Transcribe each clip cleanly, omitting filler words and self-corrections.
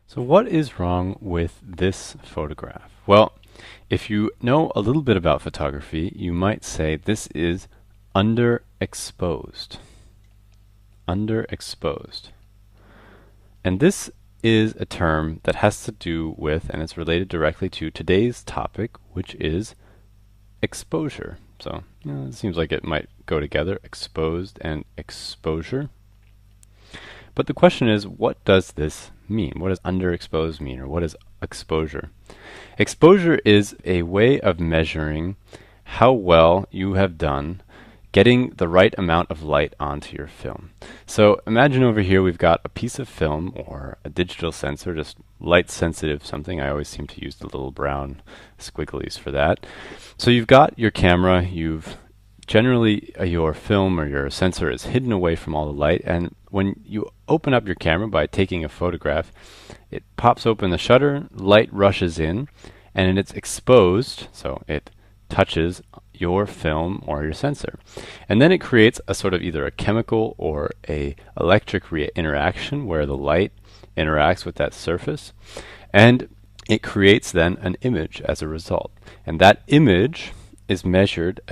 So what is wrong with this photograph? Well, if you know a little bit about photography, you might say this is underexposed. Underexposed. And this is a term that has to do with, and it's related directly to today's topic, which is exposure. So, it seems like it might go together, exposed and exposure. But the question is, what does this mean? What does underexposed mean, or what is exposure? Exposure is a way of measuring how well you have done getting the right amount of light onto your film. So imagine over here we've got a piece of film or a digital sensor, just light sensitive something. I always seem to use the little brown squigglies for that. So you've got your camera, you've generally your film or your sensor is hidden away from all the light, and when you open up your camera by taking a photograph, it pops open the shutter, light rushes in, and it's exposed, so it touches your film or your sensor. And then it creates a sort of either a chemical or a electric interaction where the light interacts with that surface, and it creates then an image as a result. And that image is measured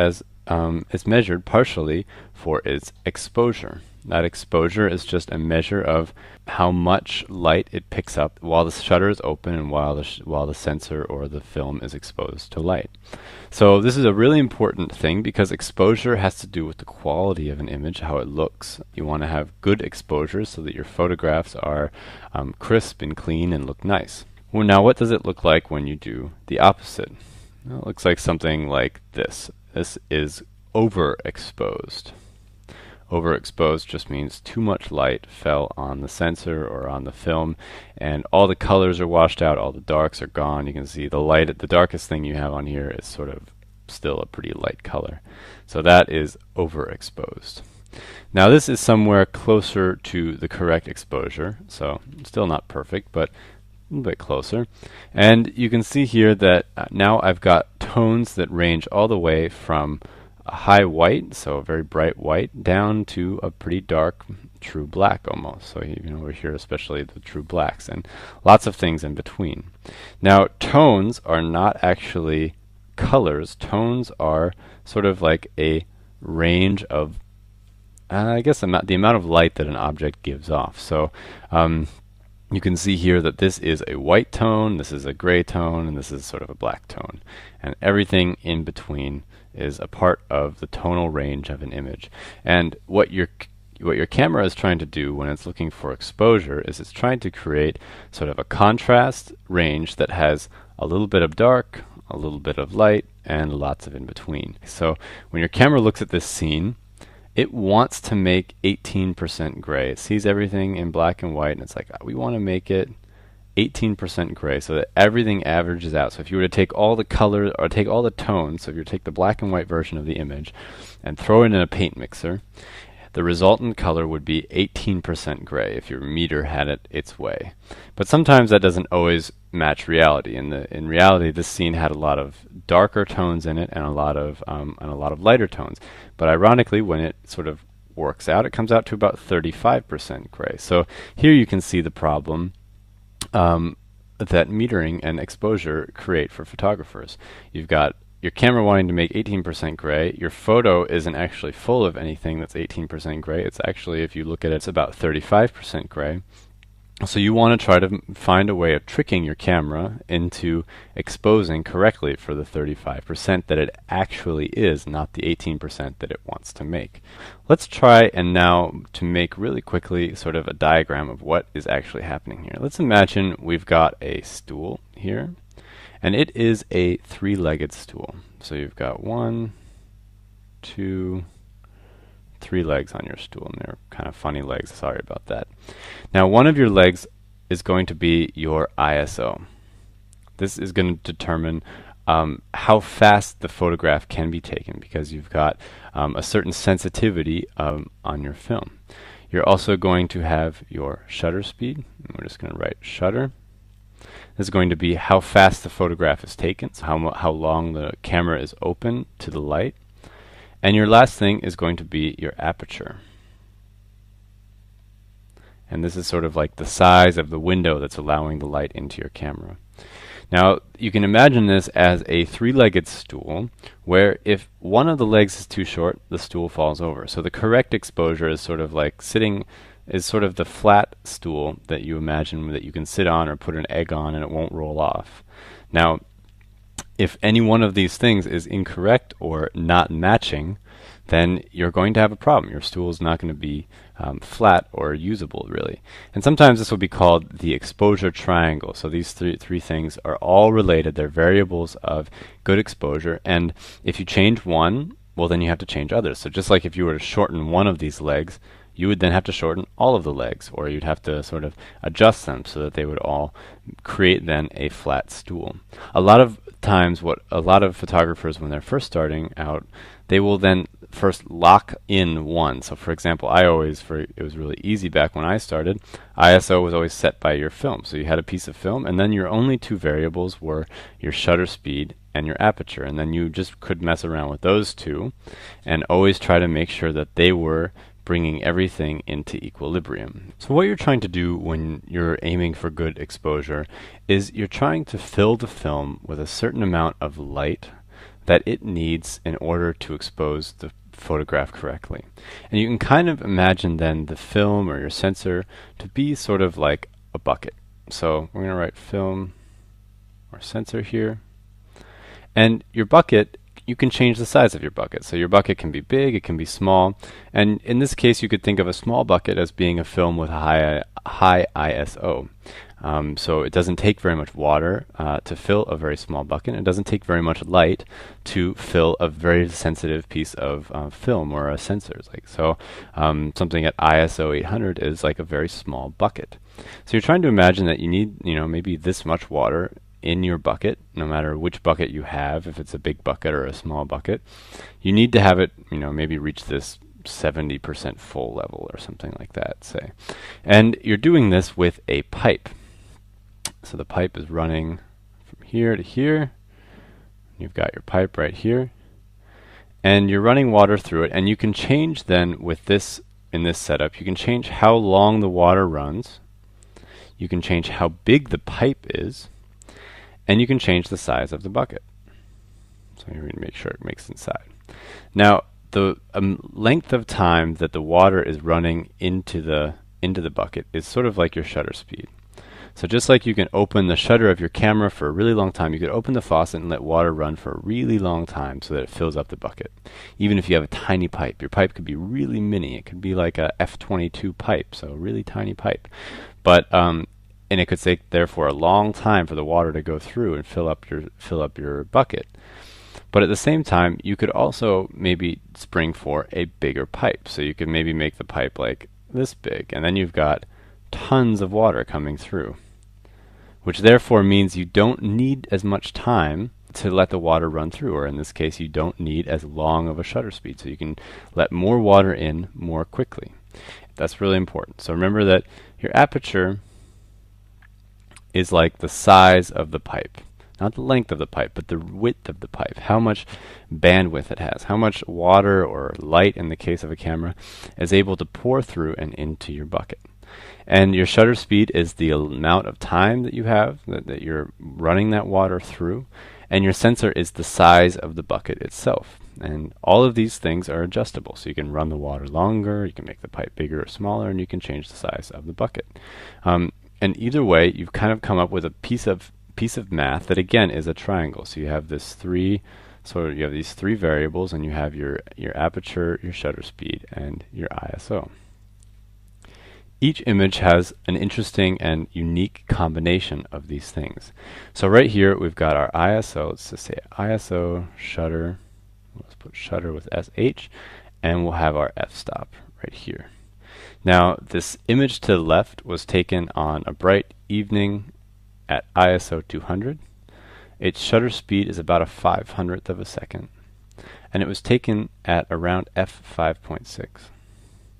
partially for its exposure. That exposure is just a measure of how much light it picks up while the shutter is open and while the sensor or the film is exposed to light. So this is a really important thing because exposure has to do with the quality of an image, how it looks. You want to have good exposure so that your photographs are crisp and clean and look nice. Well, now what does it look like when you do the opposite? Well, it looks like something like this. This is overexposed. Overexposed just means too much light fell on the sensor or on the film, and all the colors are washed out, all the darks are gone. You can see the light, the darkest thing you have on here is sort of still a pretty light color. So that is overexposed. Now this is somewhere closer to the correct exposure, so still not perfect, but a little bit closer. And you can see here that now I've got tones that range all the way from a high white, so a very bright white, down to a pretty dark true black almost. So even over here, especially the true blacks, and lots of things in between. Now tones are not actually colors. Tones are sort of like a range of, I guess, the amount of light that an object gives off. So you can see here that this is a white tone, this is a gray tone, and this is sort of a black tone. And everything in between is a part of the tonal range of an image. And what your camera is trying to do when it's looking for exposure is it's trying to create sort of a contrast range that has a little bit of dark, a little bit of light, and lots of in between. So when your camera looks at this scene, it wants to make 18% gray. It sees everything in black and white, and it's like, we want to make it 18% gray so that everything averages out. So if you were to take all the color or take all the tones, so if you were to take the black and white version of the image and throw it in a paint mixer, the resultant color would be 18% gray if your meter had it its way. But sometimes that doesn't always match reality. In reality, this scene had a lot of darker tones in it and a lot of lighter tones. But ironically, when it sort of works out, it comes out to about 35% gray. So here you can see the problem that metering and exposure create for photographers. You've got your camera wanting to make 18% gray. Your photo isn't actually full of anything that's 18% gray. It's actually, if you look at it, it's about 35% gray. So you want to try to find a way of tricking your camera into exposing correctly for the 35% that it actually is, not the 18% that it wants to make. Let's try and now to make really quickly sort of a diagram of what is actually happening here. Let's imagine we've got a stool here, and it is a three-legged stool. So you've got 1, 2, 3 legs on your stool, and they're kind of funny legs. Sorry about that. Now, one of your legs is going to be your ISO. This is going to determine how fast the photograph can be taken because you've got a certain sensitivity on your film. You're also going to have your shutter speed. We're just going to write shutter. This is going to be how fast the photograph is taken, so how long the camera is open to the light. And your last thing is going to be your aperture. And this is sort of like the size of the window that's allowing the light into your camera. Now, you can imagine this as a three-legged stool, where if one of the legs is too short, the stool falls over. So the correct exposure is sort of like is sort of the flat stool that you imagine that you can sit on or put an egg on and it won't roll off. Now, if any one of these things is incorrect or not matching, then you're going to have a problem. Your stool is not going to be flat or usable, really. And sometimes this will be called the exposure triangle. So these three things are all related. They're variables of good exposure. And if you change one, well, then you have to change others. So just like if you were to shorten one of these legs, you would then have to shorten all of the legs, or you'd have to sort of adjust them so that they would all create then a flat stool. A lot of times what a lot of photographers, when they're first starting out, they will then first lock in one. So for example, it was really easy back when I started, ISO was always set by your film. So you had a piece of film, and then your only two variables were your shutter speed and your aperture. And then you just could mess around with those two and always try to make sure that they were bringing everything into equilibrium. So what you're trying to do when you're aiming for good exposure is you're trying to fill the film with a certain amount of light that it needs in order to expose the photograph correctly. And you can kind of imagine then the film or your sensor to be sort of like a bucket. So we're going to write film or sensor here. And your bucket, you can change the size of your bucket. So your bucket can be big, it can be small. And in this case, you could think of a small bucket as being a film with a high ISO. So it doesn't take very much water to fill a very small bucket. It doesn't take very much light to fill a very sensitive piece of film or a sensor. Something at ISO 800 is like a very small bucket. So you're trying to imagine that you need, maybe this much water in your bucket, no matter which bucket you have, if it's a big bucket or a small bucket. You need to have it, maybe reach this 70% full level or something like that, say. And you're doing this with a pipe. So the pipe is running from here to here. You've got your pipe right here. And you're running water through it. And you can change then with this, in this setup, you can change how long the water runs. You can change how big the pipe is. And you can change the size of the bucket. So you're going to make sure it makes inside. Now, the length of time that the water is running into the bucket is sort of like your shutter speed. So just like you can open the shutter of your camera for a really long time, you could open the faucet and let water run for a really long time so that it fills up the bucket. Even if you have a tiny pipe, your pipe could be really mini. It could be like a F22 pipe, so a really tiny pipe. But and it could take therefore a long time for the water to go through and fill up your bucket. But at the same time, you could also maybe spring for a bigger pipe. So you could maybe make the pipe like this big, and then you've got tons of water coming through, which therefore means you don't need as much time to let the water run through, or in this case, you don't need as long of a shutter speed, so you can let more water in more quickly. That's really important. So remember that your aperture is like the size of the pipe. Not the length of the pipe, but the width of the pipe, how much bandwidth it has, how much water or light, in the case of a camera, is able to pour through and into your bucket. And your shutter speed is the amount of time that you have, that you're running that water through, and your sensor is the size of the bucket itself. And all of these things are adjustable, so you can run the water longer, you can make the pipe bigger or smaller, and you can change the size of the bucket. And either way, you've kind of come up with a piece of math that again is a triangle. So you have these three variables, and you have your aperture, your shutter speed, and your ISO. Each image has an interesting and unique combination of these things. So right here we've got our ISO. Let's just say ISO shutter. Let's put shutter with SH, and we'll have our f-stop right here. Now this image to the left was taken on a bright evening at ISO 200. Its shutter speed is about a 500th of a second, and it was taken at around f5.6.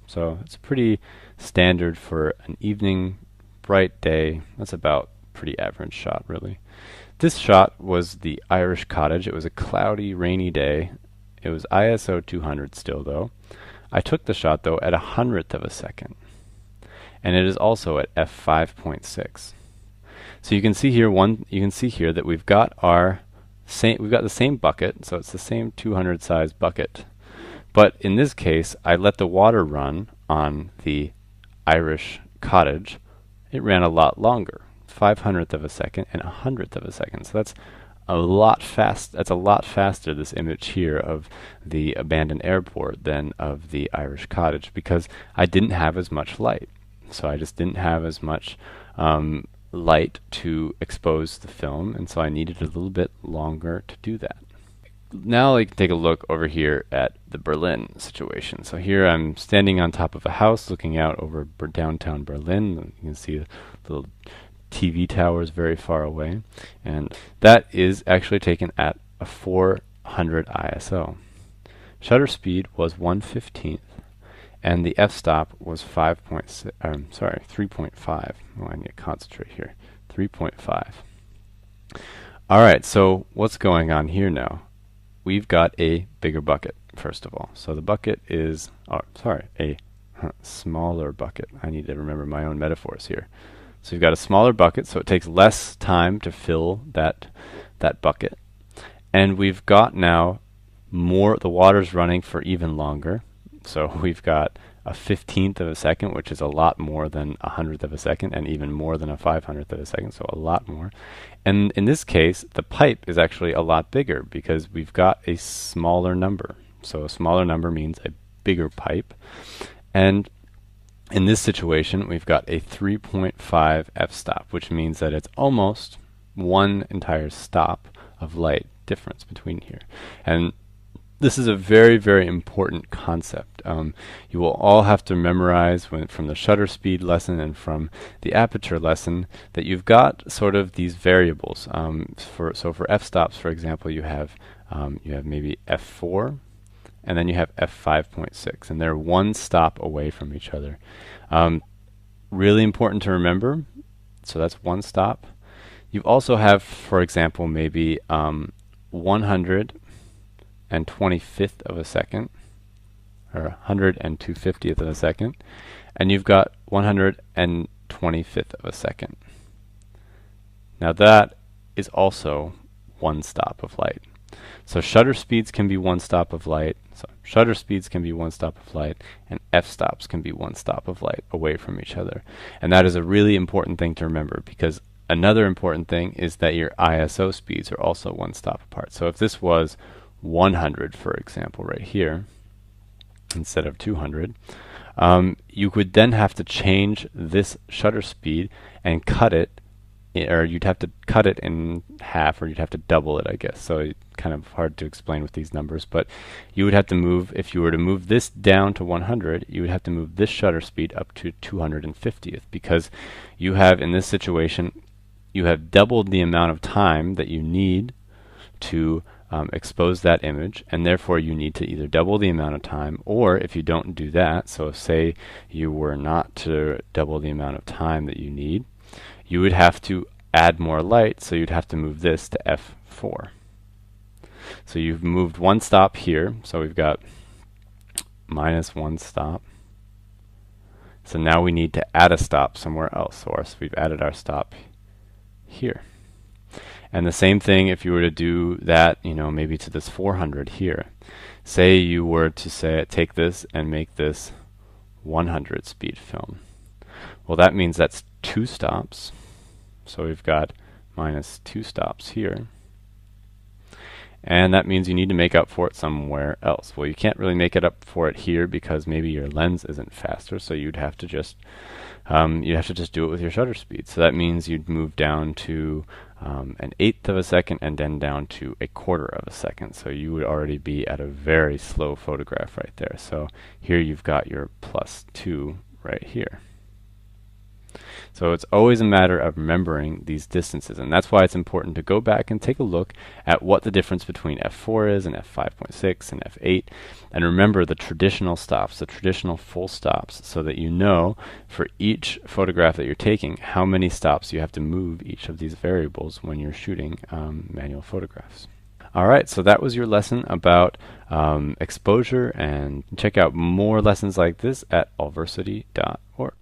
So it's pretty standard for an evening, bright day. That's about pretty average shot, really. This shot was the Irish cottage. It was a cloudy, rainy day. It was ISO 200 still, though. I took the shot, though, at 100th of a second. and it is also at f5.6. So you can see here that we've got the same bucket, so it's the same 200 size bucket. But in this case, I let the water run on the Irish cottage. It ran a lot longer, 500th of a second and 100th of a second. So that's a lot faster, this image here of the abandoned airport, than of the Irish cottage, because I didn't have as much light. So I just didn't have as much light to expose the film, and so I needed a little bit longer to do that. Now I can take a look over here at the Berlin situation. So here I'm standing on top of a house looking out over downtown Berlin. You can see the little TV towers very far away, and that is actually taken at a 400 ISO. Shutter speed was 1/15th, and the f-stop was 3.5. Oh, I need to concentrate here. 3.5. All right, so what's going on here now? We've got a bigger bucket, first of all. So the bucket is, a smaller bucket. I need to remember my own metaphors here. So you've got a smaller bucket, so it takes less time to fill that bucket. And we've got now the water's running for even longer. So we've got a 15th of a second, which is a lot more than a 100th of a second, and even more than a 500th of a second, so a lot more. And in this case, the pipe is actually a lot bigger because we've got a smaller number. So a smaller number means a bigger pipe. And in this situation, we've got a 3.5 f-stop, which means that it's almost one entire stop of light difference between here. And this is a very, very important concept. You will all have to memorize from the shutter speed lesson and from the aperture lesson that you've got sort of these variables. So for f-stops, for example, you have maybe f4, and then you have f5.6, and they're one stop away from each other. Really important to remember. So that's one stop. You also have, for example, maybe 125th of a second, or 102/50th of a second, and you've got 125th of a second. Now that is also one stop of light. So shutter speeds can be one stop of light, and f-stops can be one stop of light away from each other. And that is a really important thing to remember, because another important thing is that your ISO speeds are also one stop apart. So if this was 100, for example, right here, instead of 200, you would then have to change this shutter speed and cut it, or you'd have to cut it in half, or you'd have to double it, I guess. So it's kind of hard to explain with these numbers, but you would have to move, if you were to move this down to 100, you would have to move this shutter speed up to 250th, because you have, in this situation, you have doubled the amount of time that you need to expose that image, and therefore you need to either double the amount of time, or if you don't do that, so say you were not to double the amount of time that you need, you would have to add more light, so you'd have to move this to f4. So you've moved one stop here, so we've got minus one stop. So now we need to add a stop somewhere else, so we've added our stop here. And the same thing if you were to do that, maybe to this 400 here. Say you were to take this and make this 100 speed film. Well, that means that's two stops. So we've got minus two stops here. And that means you need to make up for it somewhere else. Well, you can't really make it up for it here because maybe your lens isn't faster, so you'd have to just do it with your shutter speed. So that means you'd move down to an 1/8 of a second, and then down to 1/4 of a second. So you would already be at a very slow photograph right there. So here you've got your +2 right here. So it's always a matter of remembering these distances, and that's why it's important to go back and take a look at what the difference between f4 is and f5.6 and f8, and remember the traditional stops, the traditional full stops, so that you know for each photograph that you're taking how many stops you have to move each of these variables when you're shooting manual photographs. Alright, so that was your lesson about exposure, and check out more lessons like this at allversity.org.